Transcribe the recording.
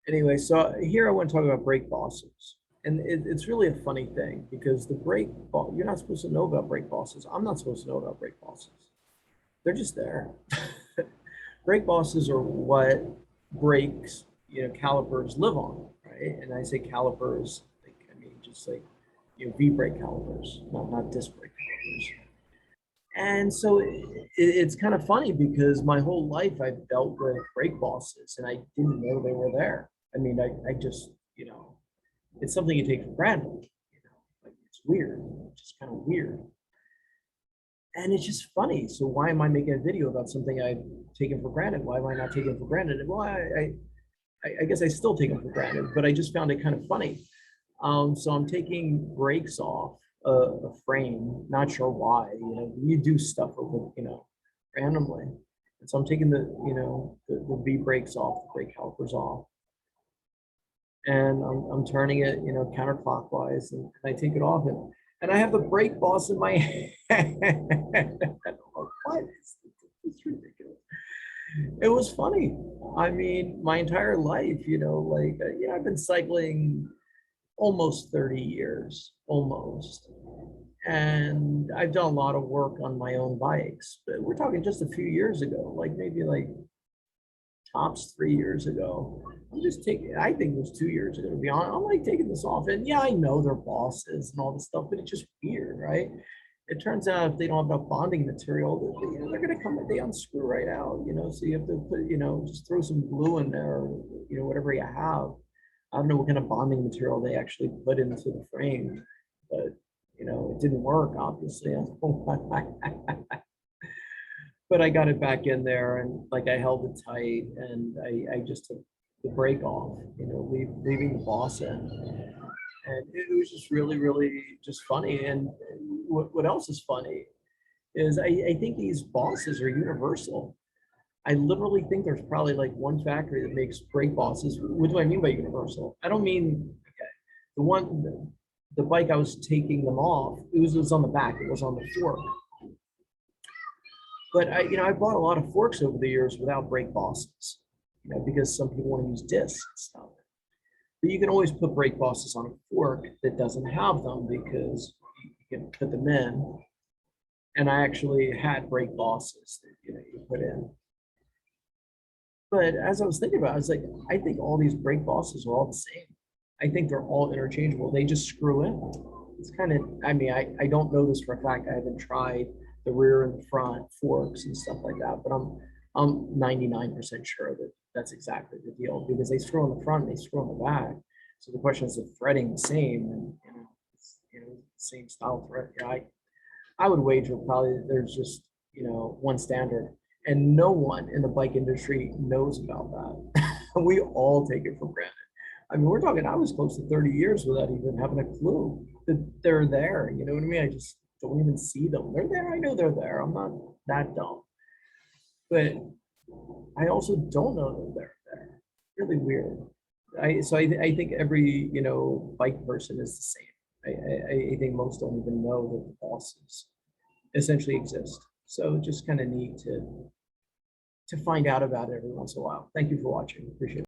Anyway, so here I want to talk about brake bosses. And it's really a funny thing because you're not supposed to know about brake bosses. I'm not supposed to know about brake bosses. They're just there. Brake bosses are what brakes, calipers live on, right? And I say calipers, like, I mean, just like, V brake calipers, not disc brake calipers. And so it's kind of funny because my whole life I've dealt with brake bosses and I didn't know they were there. I mean, I just, it's something you take for granted, like it's weird, it's just kind of weird. And it's just funny. So why am I making a video about something I've taken for granted? Why am I not taking it for granted? Well, I guess I still take it for granted, but I just found it kind of funny. So I'm taking brakes off a frame, not sure why, you do stuff with, randomly. And so I'm taking the V brakes off, the brake calipers off. And I'm turning it, counterclockwise, and I take it off, and I have the brake boss in my hand. What is it's ridiculous. It was funny. I mean, my entire life, I've been cycling almost 30 years, almost. And I've done a lot of work on my own bikes, but we're talking just a few years ago, like maybe like tops 3 years ago. I'm just taking, I think it was 2 years ago, to be honest. I'm like taking this off. And yeah, I know they're bosses and all this stuff, but it's just weird, right? It turns out if they don't have enough bonding material, they're going to come, they unscrew right out, so you have to put, just throw some glue in there, or, whatever you have. I don't know what kind of bonding material they actually put into the frame, but, it didn't work, obviously. But I got it back in there and like I held it tight and I just took the brake off, leaving the boss in. And it was just really, really just funny. And what else is funny is I think these bosses are universal. I literally think there's probably like one factory that makes brake bosses. What do I mean by universal? I don't mean, okay, the bike I was taking them off, it was on the back, it was on the fork. But I bought a lot of forks over the years without brake bosses, because some people want to use discs and stuff. But you can always put brake bosses on a fork that doesn't have them because you can put them in. And I actually had brake bosses that you put in. But as I was thinking about it, I was like, I think all these brake bosses are all the same. I think they're all interchangeable. They just screw in. It's kind of, I mean, I don't know this for a fact. I haven't tried the rear and the front forks and stuff like that, but I'm 99% sure that that's exactly the deal because they screw on the front and they screw on the back. So the question is the threading the same and same style thread. Yeah, I would wager probably there's just one standard and no one in the bike industry knows about that. We all take it for granted. I mean, we're talking, I was close to 30 years without even having a clue that they're there. You know what I mean? I just don't even see them. They're there. I know they're there. I'm not that dumb. But I also don't know that they're there. Really weird. I think every, bike person is the same. I think most don't even know that the bosses essentially exist. So just kind of neat to find out about it every once in a while. Thank you for watching. Appreciate it.